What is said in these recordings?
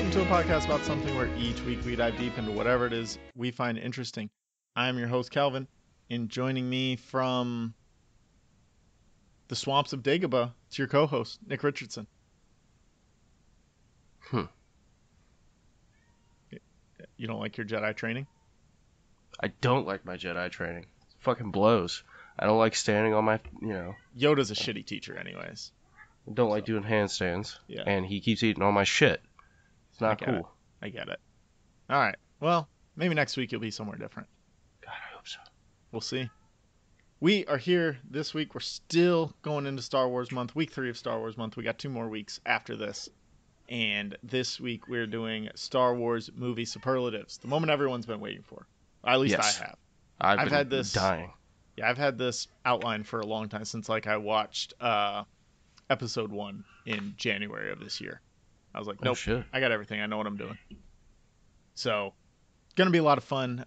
welcome to a podcast about something where each week we dive deep into whatever it is we find interesting. I'm your host, Calvin, and joining me from the swamps of Dagobah, it's your co-host, Nick Richardson. You don't like your Jedi training? I don't like my Jedi training. It fucking blows. I don't like standing on my, Yoda's a shitty teacher anyways. I don't like doing handstands. Yeah. And he keeps eating all my shit. It's not cool. I get it. All right. Well, maybe next week you'll be somewhere different. God, I hope so. We'll see. We are here this week. We're still going into Star Wars month, week 3 of Star Wars month. We got 2 more weeks after this. And this week we're doing Star Wars movie superlatives. The moment everyone's been waiting for. At least Yes. I have. I've had this dying. Yeah, I've had this outline for a long time since I watched episode 1 in January of this year. I was like, nope, shit. I got everything. I know what I'm doing. So, going to be a lot of fun.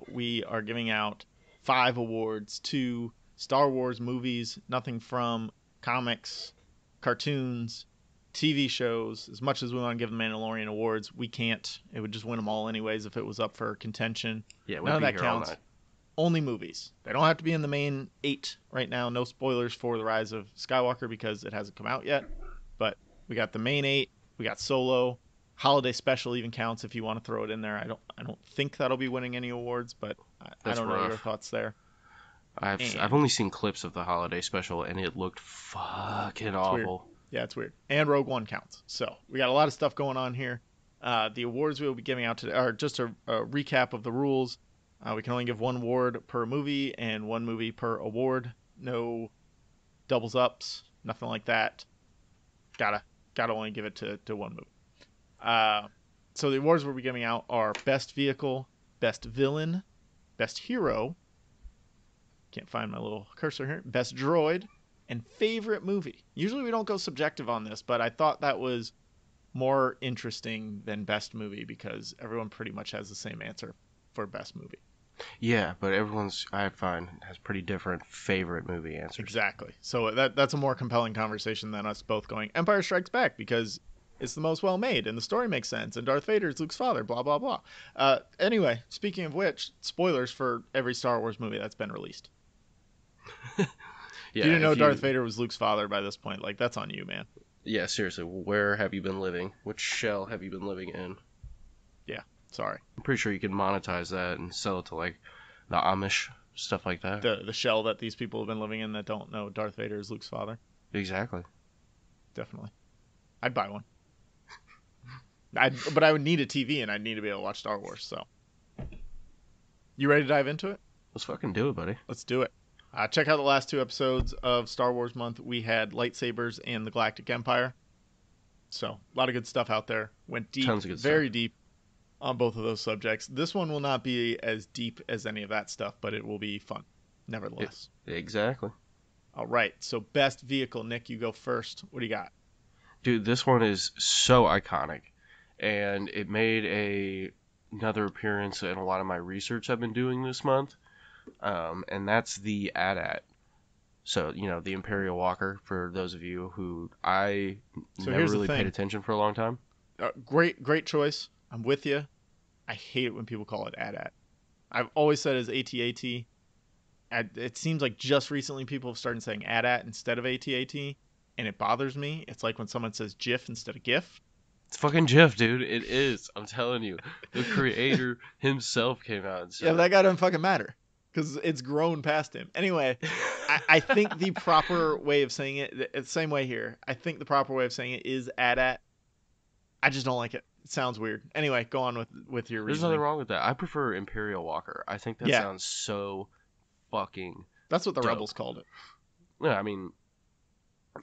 We are giving out 5 awards to Star Wars movies, nothing from comics, cartoons, TV shows. As much as we want to give the Mandalorian awards, we can't. It would just win them all anyways if it was up for contention. Yeah, we'd None of be that here counts. all night. Only movies. They don't have to be in the main 8 right now. No spoilers for The Rise of Skywalker because it hasn't come out yet. But we got the main 8. We got Solo. Holiday Special even counts if you want to throw it in there. I don't think that'll be winning any awards, but I don't know your thoughts there. I've only seen clips of the holiday special, and it looked fucking awful. Yeah, it's weird. And Rogue One counts. So we got a lot of stuff going on here. The awards we will be giving out today are just a recap of the rules. We can only give 1 award per movie and 1 movie per award. No doubles ups, nothing like that. Gotta only give it to 1 movie. So the awards we'll be giving out are Best Vehicle, Best Villain, Best Hero. Can't find my little cursor here. Best Droid, and Favorite Movie. Usually we don't go subjective on this, but I thought that was more interesting than Best Movie because everyone pretty much has the same answer for Best Movie. Yeah, but I find, has pretty different favorite movie answers. Exactly. So that's a more compelling conversation than us both going Empire Strikes Back because it's the most well made and the story makes sense and Darth Vader is Luke's father, blah, blah, blah. Anyway, speaking of which, spoilers for every Star Wars movie that's been released. Yeah, you didn't know Darth Vader was Luke's father by this point. Like, that's on you, man. Yeah, seriously, where have you been living? Which shell have you been living in? Yeah, sorry. I'm pretty sure you can monetize that and sell it to, like, the Amish, stuff like that. The shell that these people have been living in that don't know Darth Vader is Luke's father. Exactly. Definitely. I'd buy one. But I would need a TV and I'd need to be able to watch Star Wars, so. You ready to dive into it? Let's fucking do it, buddy. Let's do it. Check out the last 2 episodes of Star Wars Month. We had lightsabers and the Galactic Empire. So, a lot of good stuff out there. Went deep, Tons of good very stuff. deep on both of those subjects. This one will not be as deep as any of that stuff, but it will be fun, nevertheless. Exactly. All right, so best vehicle. Nick, you go first. What do you got? Dude, this one is so iconic. And it made another appearance in a lot of my research I've been doing this month. And that's the AT-AT. So, the Imperial Walker, for those of you who I never really paid attention for a long time. Great choice. I'm with you. I hate it when people call it AT-AT. I've always said it's AT-AT. It seems like just recently people have started saying AT-AT instead of AT-AT, and it bothers me. It's like when someone says GIF instead of GIF. It's fucking GIF, dude. It is. I'm telling you. The creator himself came out and said, yeah, that guy doesn't fucking matter because it's grown past him. Anyway, I think the proper way of saying it, the same way here, I think the proper way of saying it is AT-AT. I just don't like it. It sounds weird. Anyway, go on with your reasoning. There's nothing wrong with that. I prefer Imperial Walker. I think that sounds so fucking That's what the dope. Rebels called it. Yeah, I mean,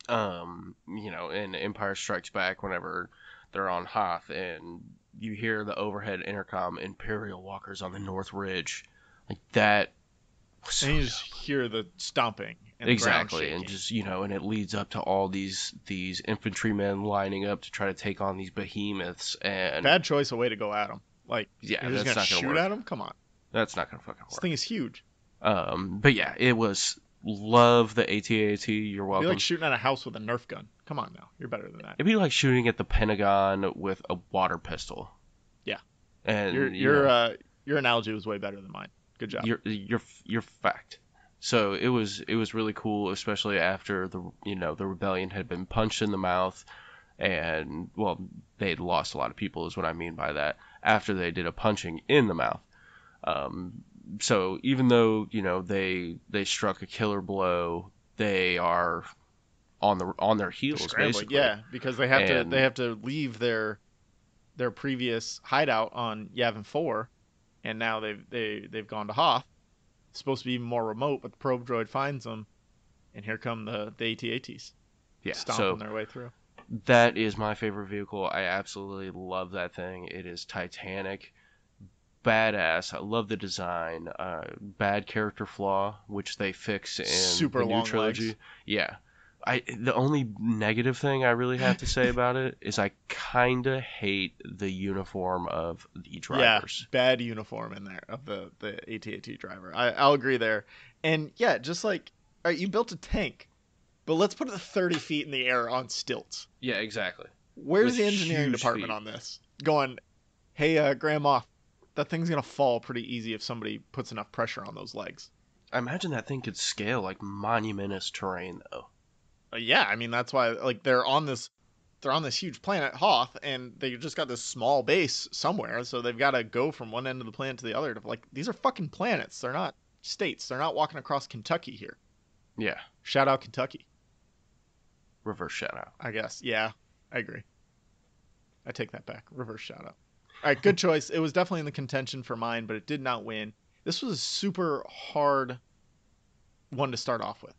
in Empire Strikes Back, whenever they're on Hoth and you hear the overhead intercom, Imperial Walkers on the North Ridge, like that. And you just hear the stomping and exactly, the ground and just and it leads up to all these infantrymen lining up to try to take on these behemoths. And bad choice of way to go at them. Like, yeah, you're just that's gonna not gonna shoot work. at them. Come on, That's not gonna fucking work. this thing is huge. But yeah, it was Love the AT-AT. You're It'd be like welcome. shooting at a house with a Nerf gun. Come on now, you're better than that. It'd be like shooting at the Pentagon with a water pistol. Yeah, your And your uh your analogy was way better than mine. Good job. you're fact. So it was really cool, especially after the rebellion had been punched in the mouth, and well, they'd lost a lot of people, is what I mean by that. After they did a punching in the mouth, um, so even though they struck a killer blow, they are on their They're heels scrambling, basically, yeah, because they and have to leave their previous hideout on Yavin 4, and now they've gone to Hoth. It's supposed to be more remote, but the probe droid finds them, and here come the AT-ATs yeah. stomping So their way through. that is my favorite vehicle. I absolutely love that thing. It is Titanic. Badass. I love the design. Bad character flaw, which they fix in the Super new long legs. trilogy. Yeah. The only negative thing I really have to say about it is I kinda hate the uniform of the Yeah, drivers. bad uniform in there of the AT-AT driver. I'll agree there. And yeah, just like, all right, you built a tank, but let's put it 30 feet in the air on stilts. Yeah, exactly. Where's With the engineering huge department feet. on this? Going, hey, Grandma, that thing's gonna fall pretty easy if somebody puts enough pressure on those legs. I imagine that thing could scale like monumentous terrain though. Yeah, I mean that's why like they're on this huge planet Hoth, and they just got this small base somewhere, so they've got to go from one end of the planet to the other. To, like, these are fucking planets. They're not states. They're not walking across Kentucky here. Yeah. Shout out Kentucky, Reverse shout out. I guess. Yeah, I agree. I take that back. Reverse shout out. All right, good choice. It was definitely in the contention for mine, but it did not win. This was a super hard one to start off with.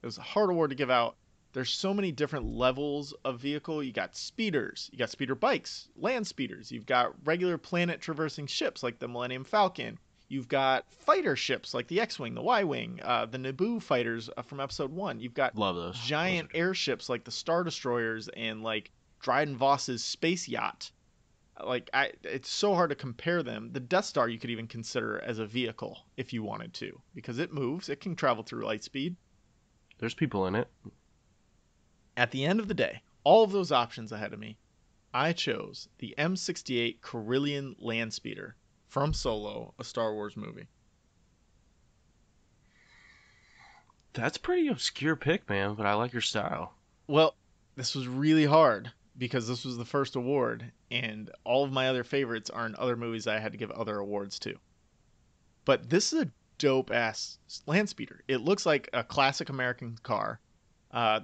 It was a hard award to give out. There's so many different levels of vehicle. You got speeders, you got speeder bikes, land speeders. You've got regular planet traversing ships like the Millennium Falcon. You've got fighter ships like the X-wing, the Y-wing, the Naboo fighters from Episode One. You've got Love those. giant airships like the Star Destroyers and like Dryden Voss's space yacht. It's so hard to compare them. The Death Star you could even consider as a vehicle if you wanted to, because it moves. It can travel through light speed. There's people in it. At the end of the day, all of those options ahead of me, I chose the M68 Corellian Land Speeder from Solo, a Star Wars movie. That's a pretty obscure pick, man, but I like your style. Well, this was really hard because this was the first award, and all of my other favorites are in other movies I had to give other awards to. But this is a dope ass land speeder. It looks like a classic American car.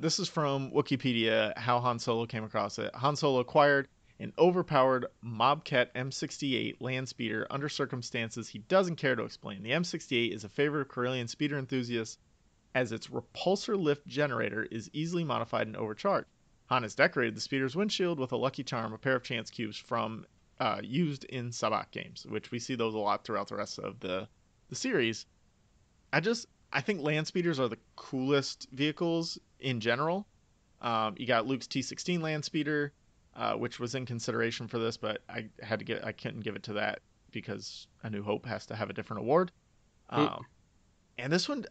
This is from Wikipedia, how Han Solo came across it. Han Solo acquired an overpowered Mobcat M68 land speeder under circumstances he doesn't care to explain. The M68 is a favorite of Corellian speeder enthusiasts as its repulsor lift generator is easily modified and overcharged. Han has decorated the speeder's windshield with a Lucky Charm, a pair of chance cubes from used in Sabacc games, which we see those a lot throughout the rest of the series. I think land speeders are the coolest vehicles in general. You got Luke's T16 land speeder, which was in consideration for this, but I couldn't give it to that because A New Hope has to have a different award. And this one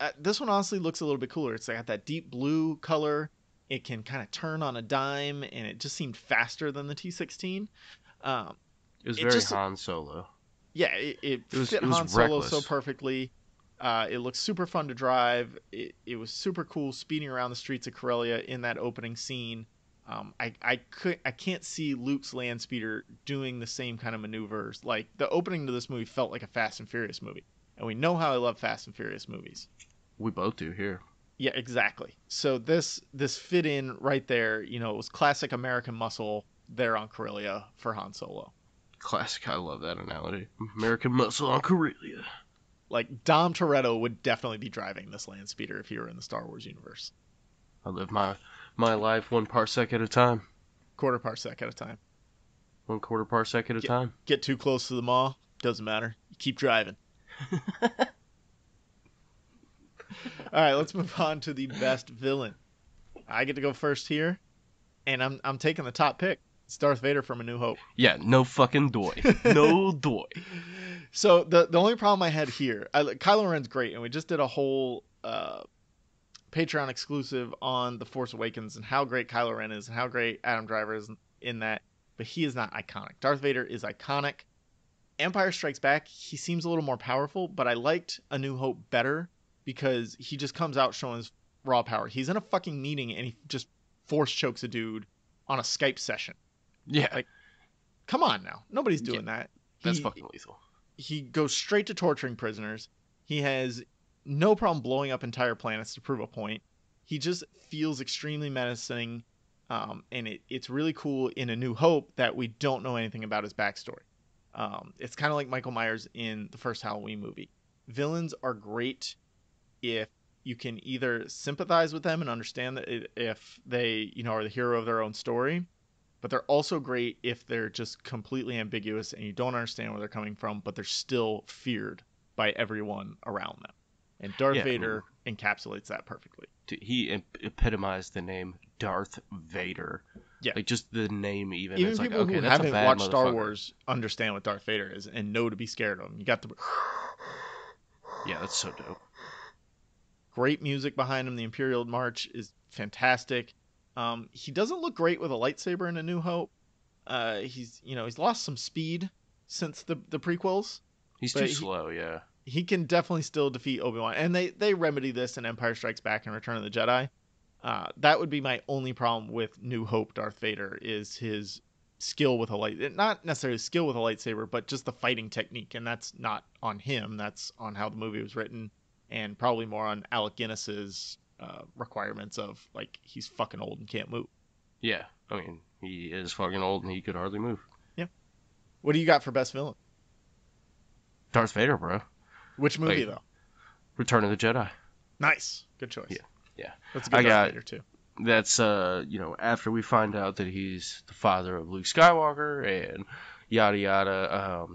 honestly looks a little bit cooler. It's got that deep blue color. It can kind of turn on a dime, and it just seemed faster than the T16. It was It very just Han Solo. Yeah, it fit It was Han Solo so reckless. perfectly. It looks super fun to drive. It was super cool speeding around the streets of Corellia in that opening scene. I can't see Luke's land speeder doing the same kind of maneuvers. Like, the opening to this movie felt like a Fast and Furious movie, and we know how I love Fast and Furious movies. We both do here. Yeah, exactly. So this fit in right there. You know, it was classic American muscle there on Corellia for Han Solo. Classic. I love that analogy. American muscle on Corellia. Like, Dom Toretto would definitely be driving this land speeder if he were in the Star Wars universe. I live my life 1 parsec at a time. Quarter parsec at a time. 1/4 parsec at a time. Get too close to the maw, doesn't matter. You keep driving. All right, let's move on to the best villain. I get to go first here, and I'm taking the top pick. It's Darth Vader from A New Hope. Yeah, no fucking doy. No doy. So the only problem I had here, Kylo Ren's great, and we just did a whole Patreon exclusive on The Force Awakens and how great Kylo Ren is and how great Adam Driver is in that, but he is not iconic. Darth Vader is iconic. Empire Strikes Back, he seems a little more powerful, but I liked A New Hope better because he just comes out showing his raw power. He's in a fucking meeting and he just force chokes a dude on a Skype session. Yeah. Like, come on now. Nobody's Yeah, doing that. that's fucking lethal. He goes straight to torturing prisoners. He has no problem blowing up entire planets to prove a point. He just feels extremely menacing, and it's really cool in A New Hope that we don't know anything about his backstory. It's kind of like Michael Myers in the first Halloween movie. Villains are great if you can either sympathize with them and understand that if they, are the hero of their own story, but they're also great if they're just completely ambiguous and you don't understand where they're coming from, but they're still feared by everyone around them. And Darth Vader encapsulates that perfectly. He epitomized the name Darth Vader. Yeah. Like, just the name even. Even it's people like, okay, who that's haven't a bad watched motherfucker. Star Wars understand what Darth Vader is and know to be scared of him. You got the Yeah, that's so dope. great music behind him. The Imperial March is fantastic. He doesn't look great with a lightsaber in A New Hope. He's lost some speed since the prequels. He's too slow, yeah. He can definitely still defeat Obi-Wan, and they remedy this in Empire Strikes Back and Return of the Jedi. That would be my only problem with New Hope Darth Vader is his skill with not necessarily skill with a lightsaber, but just the fighting technique, and that's not on him. That's on how the movie was written, and probably more on Alec Guinness's requirements of, like, he's fucking old and can't move. Yeah, I mean, he is fucking old and he could hardly move. Yeah. What do you got for best villain? Darth Vader, bro. Which movie, though? Return of the Jedi. Nice. Good choice. Yeah. That's a good Darth Vader, too. That's, after we find out that he's the father of Luke Skywalker and yada yada,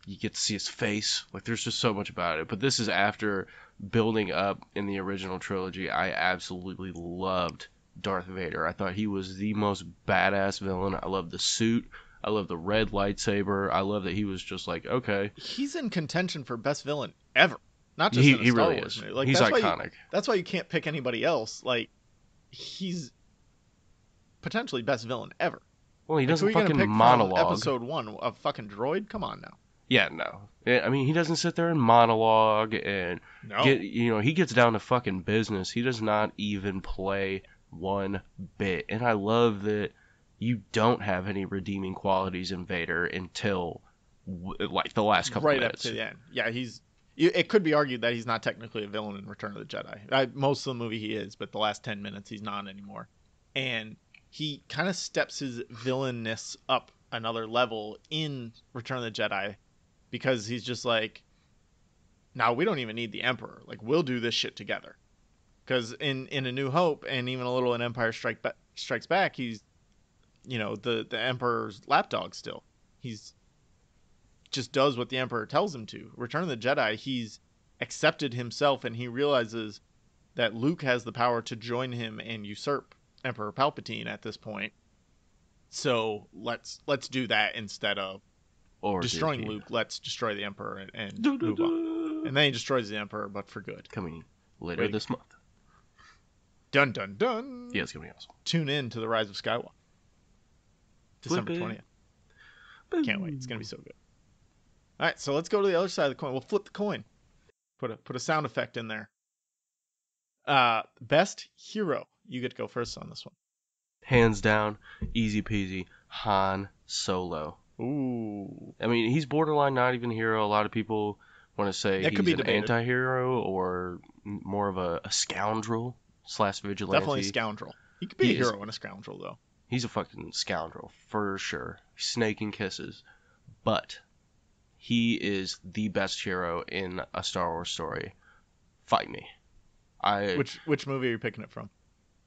you get to see his face. Like, there's just so much about it. But this is after building up in the original trilogy. I absolutely loved Darth Vader. I thought he was the most badass villain. I love the suit. I love the red lightsaber. I love that he was just like, okay. He's in contention for best villain ever. Not just in a Star Wars movie. Like, he's iconic. That's why you can't pick anybody else. Like, he's potentially best villain ever. Well, he doesn't fucking fucking monologue. Episode 1 of fucking droid? Come on now. Yeah, no. I mean, he doesn't sit there and monologue and he gets down to fucking business. He does not even play one bit. And I love that you don't have any redeeming qualities in Vader until like the last couple minutes. Right up to the end. Yeah, it could be argued that he's not technically a villain in Return of the Jedi. Most of the movie he is, but the last 10 minutes he's not anymore. And he kind of steps his villainness up another level in Return of the Jedi because he's just like, no, we don't even need the Emperor. Like, we'll do this shit together. Because in A New Hope and even a little in Empire Strikes Back, he's, the Emperor's lapdog still. He's just does what the Emperor tells him to. Return of the Jedi, he's accepted himself and he realizes that Luke has the power to join him and usurp Emperor Palpatine at this point. So let's do that instead of destroying Luke. Let's destroy the Emperor and move on. And then he destroys the Emperor, but for good. Coming later this month. Dun dun dun. Yeah, it's gonna be awesome. Tune in to The Rise of Skywalker. December 20th. Can't wait. It's gonna be so good. All right, so let's go to the other side of the coin. We'll flip the coin. Put a sound effect in there. Best hero. You get to go first on this one. Hands down, easy peasy, Han Solo. Ooh. I mean, he's borderline not even a hero. A lot of people want to say he's an anti-hero or more of a scoundrel / vigilante. Definitely a scoundrel. He could be a hero and a scoundrel, though. He's a fucking scoundrel, for sure. Snake and kisses. But he is the best hero in a Star Wars story. Fight me. Which movie are you picking it from?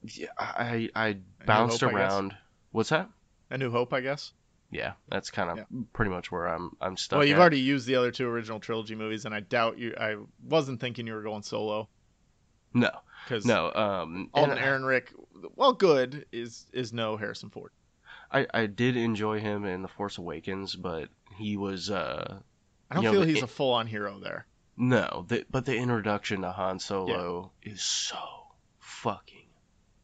Yeah, I bounced around. What's that? A New Hope, I guess. Yeah, that's kind of pretty much where I'm stuck. Well, you've already used the other two original trilogy movies, and I doubt you. I wasn't thinking you were going solo. No, because Alden Ehrenreich, well, good is no Harrison Ford. I did enjoy him in The Force Awakens, but he was. I don't feel he's a full-on hero there. No, but the introduction to Han Yeah. Solo is so fucking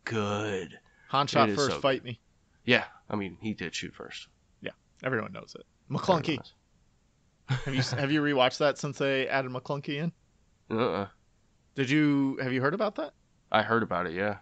good. Han It shot is first, so good. fight me. Yeah, I mean, he did shoot first. Yeah, everyone knows it. Everyone McClunky. knows. Have you rewatched that since they added McClunky in? Uh-uh. Have you heard about that? I heard about it, yeah.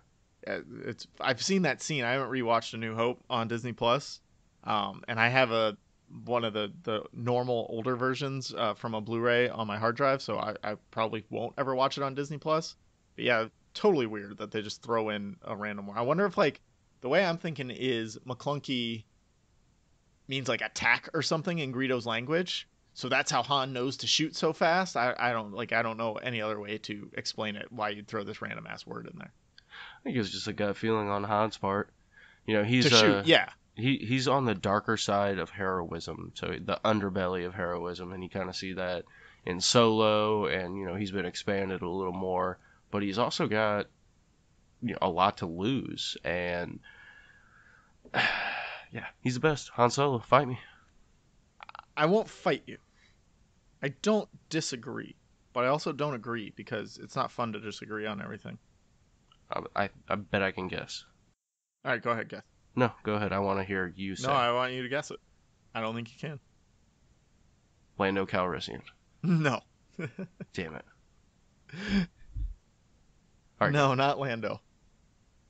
It's I've seen that scene. I haven't rewatched A New Hope on Disney Plus, and I have one of the normal older versions from a Blu-ray on my hard drive, so I probably won't ever watch it on Disney Plus. But yeah, totally weird that they just throw in a random one. I wonder if like the way I'm thinking is McClunky means like attack or something in Greedo's language. So that's how Han knows to shoot so fast. I don't know any other way to explain it why you'd throw this random ass word in there. I think it was just a gut feeling on Han's part. You know, To shoot, yeah. he's on the darker side of heroism, so the underbelly of heroism, and you kind of see that in Solo, and you know he's been expanded a little more, but he's also got a lot to lose, and yeah, he's the best. Han Solo, fight me. I won't fight you. I don't disagree, but I also don't agree because it's not fun to disagree on everything. I bet I can guess. All right, go ahead, guess. No, go ahead. I want to hear you No, say I want you to guess it. I don't think you can. Lando Calrissian. No. Damn it. All right, No, not Lando.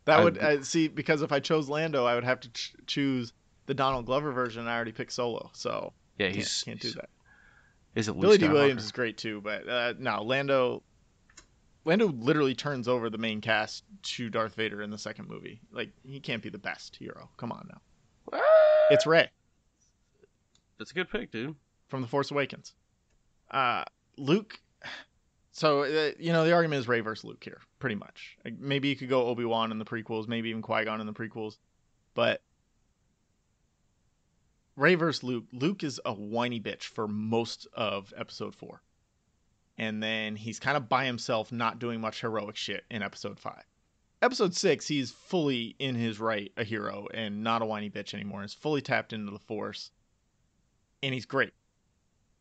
That I would see because if I chose Lando, I would have to choose the Donald Glover version. I already picked Solo, so yeah, can't do that. is it Luke Billy D. Williams Skywalker? is great too, but no, Lando literally turns over the main cast to Darth Vader in the second movie. Like he can't be the best hero. Come on now. What? It's Rey That's a good pick, dude. from The Force Awakens. Luke. So the argument is Rey versus Luke here, pretty much. Like, maybe you could go Obi-Wan in the prequels, maybe even Qui-Gon in the prequels, but Rey versus Luke. Luke is a whiny bitch for most of Episode 4, and then he's kind of by himself, not doing much heroic shit in Episode 5. Episode 6, he's fully in his right, a hero, and not a whiny bitch anymore. He's fully tapped into the Force, and he's great.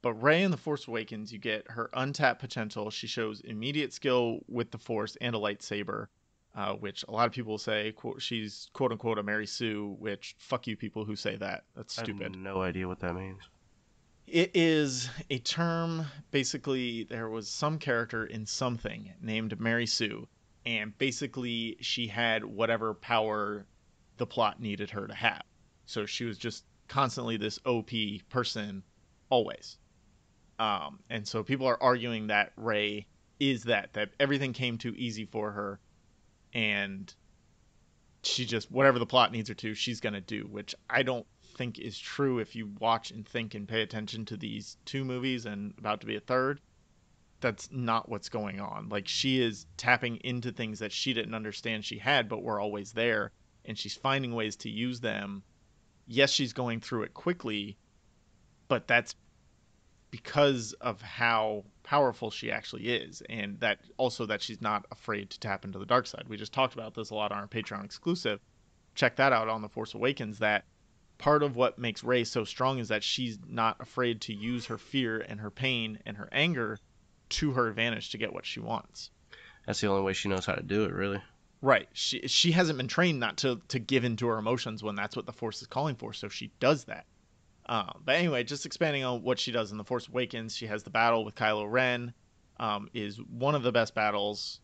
But Rey in The Force Awakens, you get her untapped potential. She shows immediate skill with the Force and a lightsaber, which a lot of people say she's quote unquote a Mary Sue, which fuck you people who say that. That's I have stupid. no idea what that means. It is a term. Basically, there was some character in something named Mary Sue, and basically she had whatever power the plot needed her to have. So she was just constantly this OP person, always. And so people are arguing that Rey is that everything came too easy for her, and she just whatever the plot needs her to, she's gonna do, which I don't think is true if you watch and think and pay attention to these two movies and about to be a third. That's not what's going on. Like she is tapping into things that she didn't understand she had, but were always there, and she's finding ways to use them. Yes, she's going through it quickly, but that's because of how powerful she actually is, and that also that she's not afraid to tap into the dark side. We just talked about this a lot on our Patreon exclusive. Check that out on The Force Awakens. That part of what makes Rey so strong is that she's not afraid to use her fear and her pain and her anger to her advantage to get what she wants. That's the only way she knows how to do it, really. Right. She hasn't been trained not to give in to her emotions when that's what the Force is calling for, so she does that. But anyway, just expanding on what she does in The Force Awakens, she has the battle with Kylo Ren, is one of the best battles,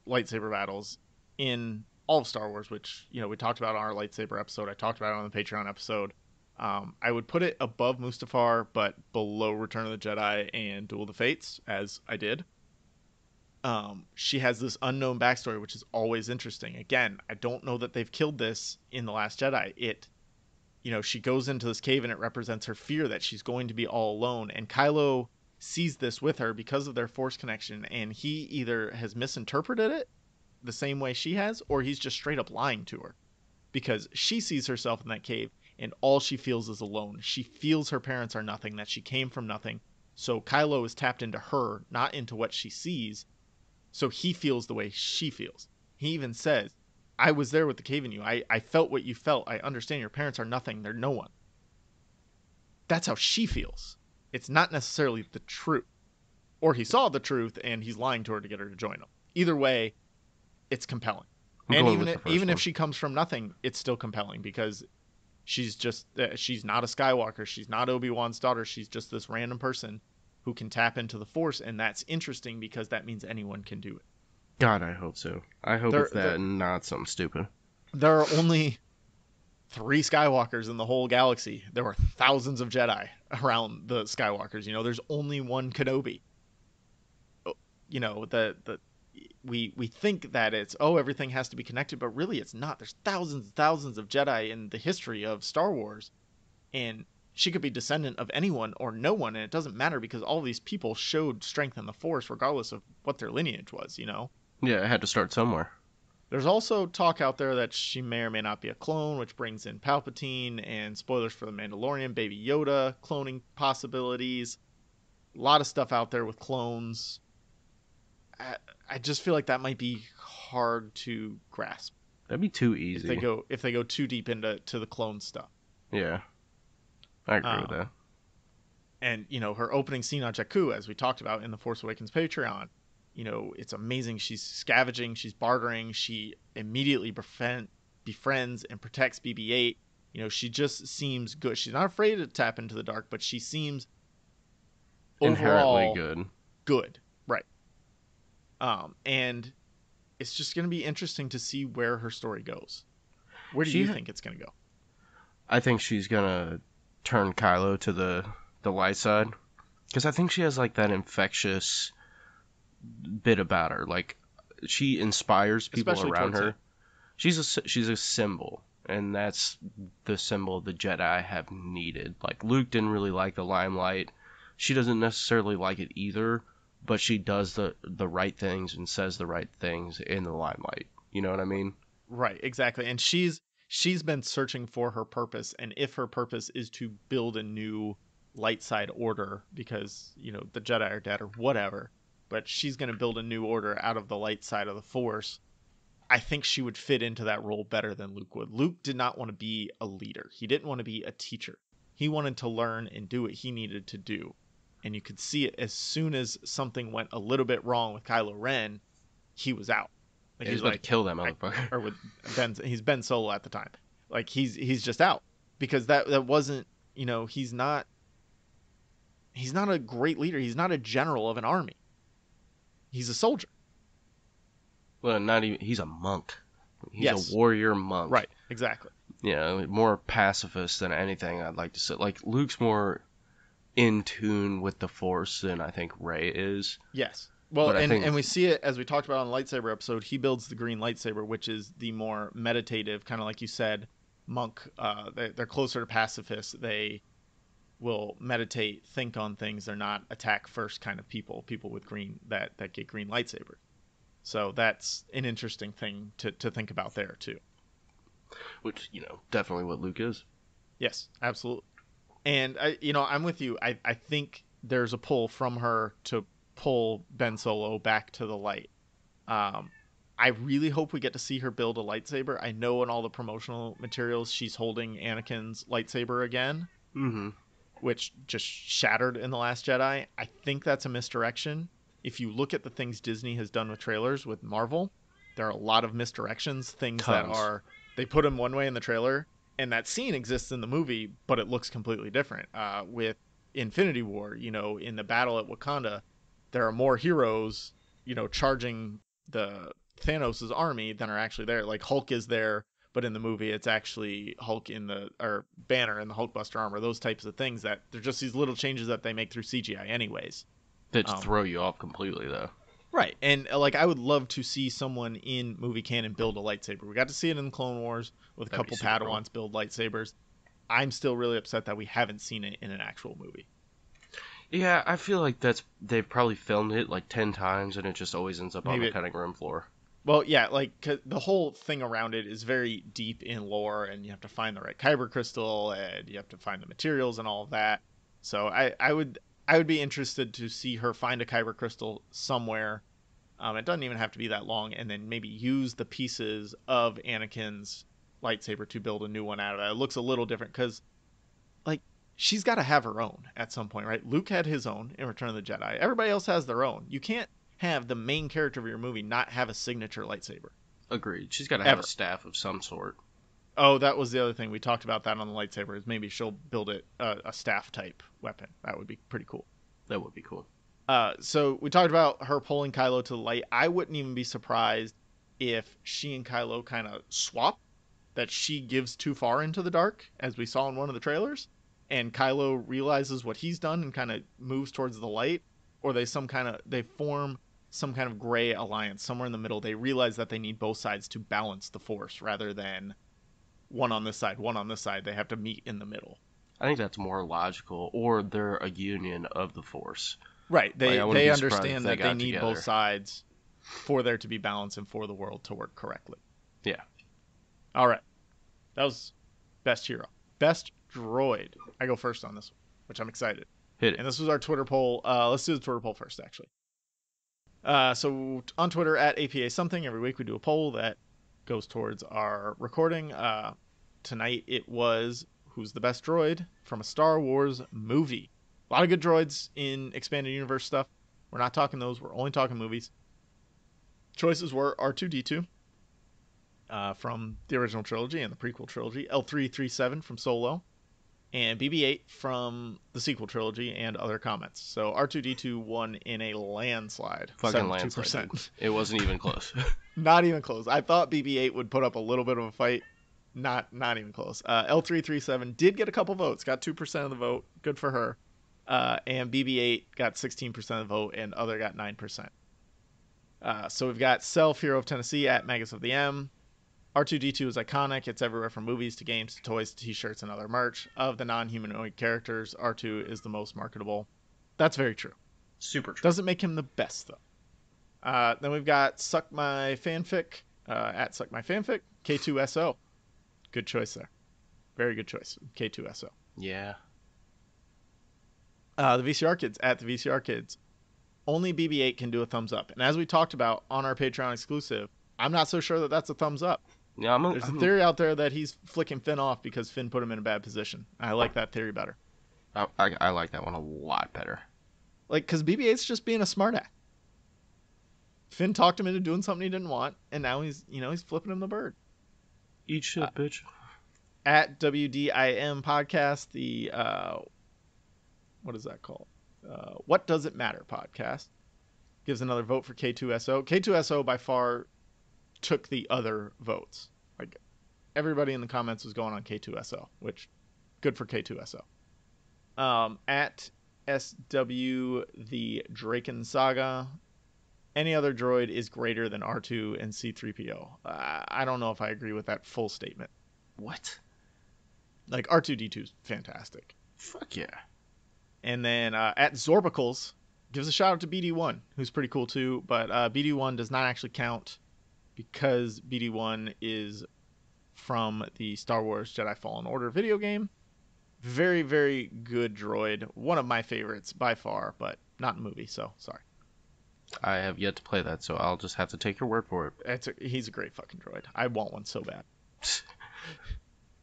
lightsaber battles, in all of Star Wars, which, we talked about on our lightsaber episode. I talked about it on the Patreon episode. I would put it above Mustafar, but below Return of the Jedi and Duel of the Fates, as I did. She has this unknown backstory, which is always interesting. Again, I don't know that they've killed this in The Last Jedi. She goes into this cave and it represents her fear that she's going to be all alone. And Kylo sees this with her because of their Force connection, and he either has misinterpreted it the same way she has, or he's just straight up lying to her, because she sees herself in that cave and all she feels is alone. She feels her parents are nothing, that she came from nothing. So Kylo is tapped into her, not into what she sees. So he feels the way she feels. He even says, I was there with the cave in you. I felt what you felt. I understand your parents are nothing. They're no one. That's how she feels. It's not necessarily the truth. or he saw the truth and he's lying to her to get her to join him. Either way, it's compelling. I'm And going even with the first even if one. she comes from nothing, it's still compelling because she's not a Skywalker, she's not Obi-Wan's daughter, she's just this random person who can tap into the Force, and that's interesting because that means anyone can do it. God, I hope so. I hope There it's there, that and not something stupid. there are only 3 Skywalkers in the whole galaxy. There were thousands of Jedi around the Skywalkers. There's only one Kenobi. The we think that it's, oh, everything has to be connected, but really it's not. There's thousands and thousands of Jedi in the history of Star Wars, and she could be descendant of anyone or no one, and it doesn't matter because all these people showed strength in the Force regardless of what their lineage was. Yeah, I had to start somewhere. There's also talk out there that she may or may not be a clone, which brings in Palpatine, and spoilers for The Mandalorian, Baby Yoda, cloning possibilities. A lot of stuff out there with clones. I just feel like that might be hard to grasp That'd be too if they easy. go too deep into the clone stuff. Yeah, I agree with Um, that. and her opening scene on Jakku, as we talked about in the Force Awakens Patreon, it's amazing. She's scavenging, she's bartering, she immediately befriends and protects BB-8. She just seems good. She's not afraid to tap into the dark, but she seems Inherently overall good. good, right? And it's just going to be interesting to see where her story goes. Where do She, you ha- think it's going to go? I think she's gonna turn Kylo to the light side because I think she has like that infectious bit about her. Like she inspires people Especially around towards him. her. She's a symbol, and that's the symbol the Jedi have needed. Like Luke didn't really like the limelight. She doesn't necessarily like it either, but she does the right things and says the right things in the limelight. You know what I mean? Right, exactly. And she's been searching for her purpose, and if her purpose is to build a new light side order because, the Jedi are dead or whatever, but she's going to build a new order out of the light side of the Force. I think she would fit into that role better than Luke would. Luke did not want to be a leader. He didn't want to be a teacher. He wanted to learn and do what he needed to do. And you could see it as soon as something went a little bit wrong with Kylo Ren, he was out. Like Yeah, he's he's about to like, kill that I motherfucker. or with he's Ben Solo at the time. Like he's just out because that wasn't, he's not a great leader. He's not a general of an army. He's a soldier. Well, not even. He's a monk. He's a Yes. warrior monk. Right. Exactly. Yeah, more pacifist than anything. I'd like to say. Like Luke's more in tune with the Force than I think Rey is. Yes. Well, But I and think we see it as we talked about on the lightsaber episode. He builds the green lightsaber, which is the more meditative, kind of like you said, monk. They're closer to pacifists. They will meditate, think on things. They're not attack first kind of people. People with green that get green lightsabers. So that's an interesting thing to think about there too. which definitely what Luke is. Yes, absolutely. And I'm with you. I think there's a pull from her to pull Ben Solo back to the light. Um, I really hope we get to see her build a lightsaber. I know in all the promotional materials she's holding Anakin's lightsaber again, Mm-hmm. which just shattered in The Last Jedi. I think that's a misdirection. If you look at the things Disney has done with trailers with Marvel, there are a lot of misdirections, things that Tons. are they put them one way in the trailer, and that scene exists in the movie, but it looks completely different. With Infinity War, in the battle at Wakanda, there are more heroes, charging the Thanos' army than are actually there. Like Hulk is there, but in the movie it's actually Hulk or Banner in the Hulkbuster armor. Those types of things that they're just these little changes that they make through CGI, anyways. That Um, throw you off completely though. right, and like I would love to see someone in movie canon build a lightsaber. We got to see it in Clone Wars with a That'd be couple super cool. Padawans build lightsabers. I'm still really upset that we haven't seen it in an actual movie. Yeah, I feel like they've probably filmed it like 10 times and it just always ends up on the Maybe cutting room floor. Well, yeah, like 'cause the whole thing around it is very deep in lore, and you have to find the right kyber crystal, and you have to find the materials and all of that. So I would be interested to see her find a kyber crystal somewhere. It doesn't even have to be that long, and then maybe use the pieces of Anakin's lightsaber to build a new one out of it. It looks a little different because, like, she's got to have her own at some point, right? Luke had his own in Return of the Jedi. Everybody else has their own. You can't have the main character of your movie not have a signature lightsaber. Agreed. She's got to have a Ever. staff of some sort. Oh, that was the other thing. We talked about that on the lightsaber, is maybe she'll build it a staff type weapon. That would be pretty cool. That would be cool. So we talked about her pulling Kylo to the light. I wouldn't even be surprised if she and Kylo kind of swap, that she gives too far into the dark, as we saw in one of the trailers, and Kylo realizes what he's done and kind of moves towards the light, or they form some kind of gray alliance somewhere in the middle. They realize that they need both sides to balance the Force rather than one on this side, one on this side. They have to meet in the middle. I think that's more logical, or they're a union of the Force. Right. They Like, they understand that they need together. both sides for there to be balance and for the world to work correctly. Yeah. All right. That was best hero. Best droid. I go first on this one, which I'm excited. Hit it. And this was our Twitter poll. Let's do the Twitter poll first, actually. So on Twitter at APA something, every week we do a poll that goes towards our recording. Tonight it was who's the best droid from a Star Wars movie. A lot of good droids in expanded universe stuff. We're not talking those. We're only talking movies. Choices were R2-D2 from the original trilogy and the prequel trilogy, L337 from Solo, and BB-8 from the sequel trilogy and other comments. So R2-D2 won in a landslide. Fucking landslide. Dude. It wasn't even close. Not even close. I thought BB-8 would put up a little bit of a fight. Not even close. L337 did get a couple votes. Got 2% of the vote. Good for her. And BB-8 got 16% of the vote, and other got 9%. So we've got Self, Hero of Tennessee at Magus of the M. R2-D2 is iconic. It's everywhere from movies to games to toys to t-shirts and other merch. Of the non-humanoid characters, R2 is the most marketable. That's very true. Super true. Doesn't make him the best, though. Then we've got Suck My Fanfic at Suck My Fanfic. K2SO. Good choice there. Very good choice. K2SO. Yeah. The VCR Kids at the VCR Kids. Only BB-8 can do a thumbs up. And as we talked about on our Patreon exclusive, I'm not so sure that that's a thumbs up. Yeah, There's a theory out there that he's flicking Finn off because Finn put him in a bad position. I like that theory better. I like that one a lot better. Like, because BB-8's just being a smartass. Finn talked him into doing something he didn't want, and now he's flipping him the bird. Eat shit, bitch. At WDIM podcast, the what is that called? What Does It Matter podcast gives another vote for K2SO. K2SO by far took the other votes. Like, everybody in the comments was going on K2SO, which good for K2SO. At SW the Draken Saga, any other droid is greater than R2 and C3PO. I don't know if I agree with that full statement. What? Like, R2-D2 is fantastic. Fuck yeah. And then at Zorbicles gives a shout out to BD1, who's pretty cool too, but BD1 does not actually count because BD1 is from the Star Wars Jedi Fallen Order video game. Very, very good droid. One of my favorites by far, but not in the movie, so sorry. I have yet to play that, so I'll just have to take your word for it. He's a great fucking droid. I want one so bad.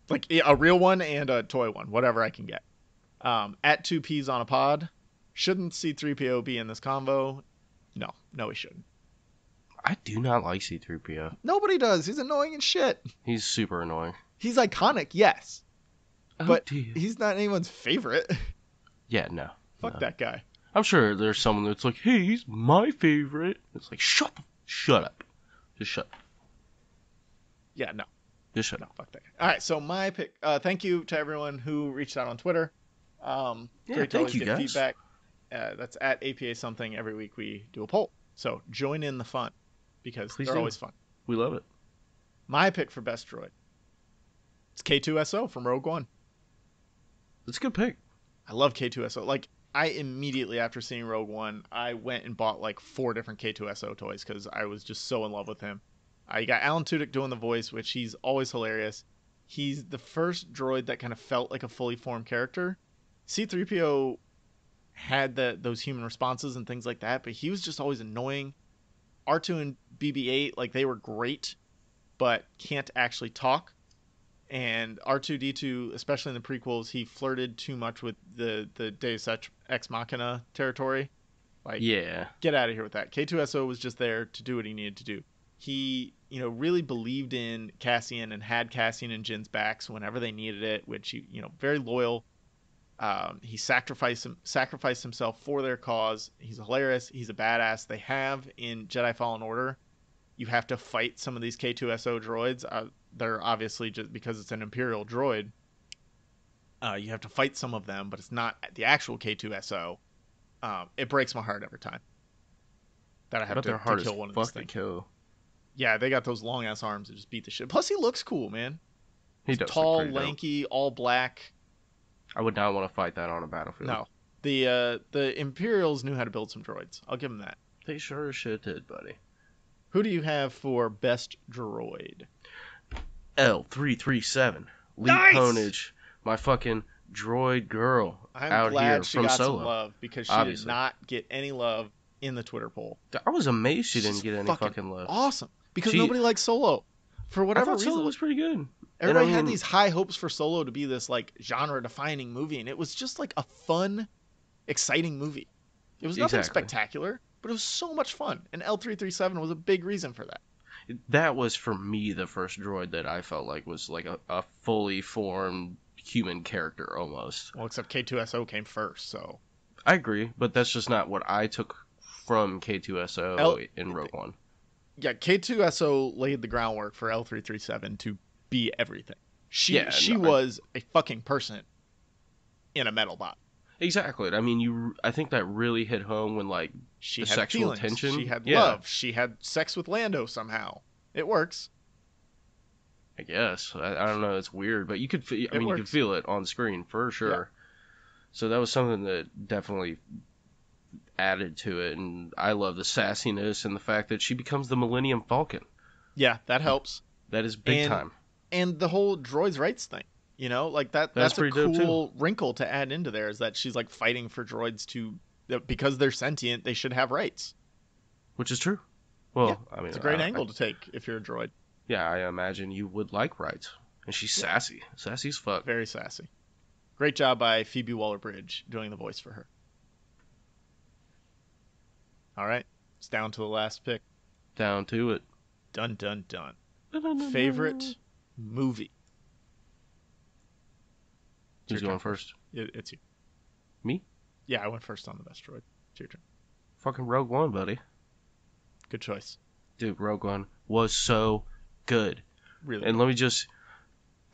Like a real one and a toy one, whatever I can get. At 2 Peas on a Pod. Shouldn't C3PO be in this convo? No, he shouldn't. I do not like C3PO. Nobody does. He's annoying as shit. He's super annoying. He's iconic, yes. Oh, but dear. He's not anyone's favorite. Yeah, no. Fuck that guy. I'm sure there's someone that's like, hey, he's my favorite. It's like, shut up. Just shut up. Yeah, no. Just shut No, up. fuck that guy. All right, so my pick. Thank you to everyone who reached out on Twitter. Great to always thank you, get guys. feedback. That's at APA something. Every week we do a poll. So join in the fun because Please they're do. always fun. We love it. My pick for best droid. It's K2SO from Rogue One. It's a good pick. I love K2SO. Like, I immediately after seeing Rogue One, I went and bought like 4 different K2SO toys because I was just so in love with him. You got Alan Tudyk doing the voice, which he's always hilarious. He's the first droid that kind of felt like a fully formed character. C-3PO had those human responses and things like that, but he was just always annoying. R2 and BB-8, like, they were great, but can't actually talk. And R2D2, especially in the prequels, he flirted too much with the Deus Ex Machina territory. Like, Yeah. get out of here with that. K2SO was just there to do what he needed to do. He, really believed in Cassian and had Cassian and Jin's backs whenever they needed it, which he, very loyal. He sacrificed himself for their cause. He's hilarious. He's a badass. They have in Jedi Fallen Order, you have to fight some of these K2SO droids. They're obviously, just because it's an Imperial droid, you have to fight some of them, but it's not the actual K2SO. It breaks my heart every time that I I have bet they're to hard as kill one of these fuck to things. kill. Yeah, they got those long ass arms that just beat the shit. Plus, he looks cool, man. He He's does look tall, pretty dope. lanky, all black. I would not want to fight that on a battlefield. No, the Imperials knew how to build some droids. I'll give them that. They sure as shit did, buddy. Who do you have for best droid? L337. Lee Nice! Ponage. My fucking droid girl I'm out glad here she from got Solo. some love because she Obviously. did not get any love in the Twitter poll. I was amazed she didn't She's get any fucking love. Awesome, because She- nobody likes Solo for I whatever thought reason. Solo was pretty good. Everybody And I had mean- these high hopes for Solo to be this like genre-defining movie, and it was just like a fun, exciting movie. It was nothing Exactly. spectacular, but it was so much fun, and L337 was a big reason for that. That was, for me, the first droid that I felt like was like a fully formed human character almost. Well, except K2SO came first, so I agree, but that's just not what I took from K2SO in Rogue One. yeah, K2SO laid the groundwork for L337 to be everything. She was a fucking person in a metal bot. Exactly. I mean, I think that really hit home when like She the had sexual feelings. tension. She had Yeah. love. She had sex with Lando somehow. It works. I guess I don't know. It's weird, but you could. You could works. feel it on screen for sure. So that was something that definitely added to it, and I love the sassiness and the fact that she becomes the Millennium Falcon. Yeah, that helps. That is big And- time. And the whole droids' rights thing, like that's a pretty dope, cool wrinkle to add into there, is that she's like fighting for droids that because they're sentient, they should have rights. Which is true. Well, Yeah, I mean, It's a great angle to take if you're a droid. Yeah, I imagine you would like rights, and she's sassy as fuck. Very sassy. Great job by Phoebe Waller-Bridge doing the voice for her. All right, it's down to the last pick. Down to it. Dun dun dun. Favorite movie? Who's It's your going turn. first? It's you. Me? Yeah, I went first on the best droid. It's your turn. Fucking Rogue One, buddy. Good choice. Dude, Rogue One was so good. Really. And let me just,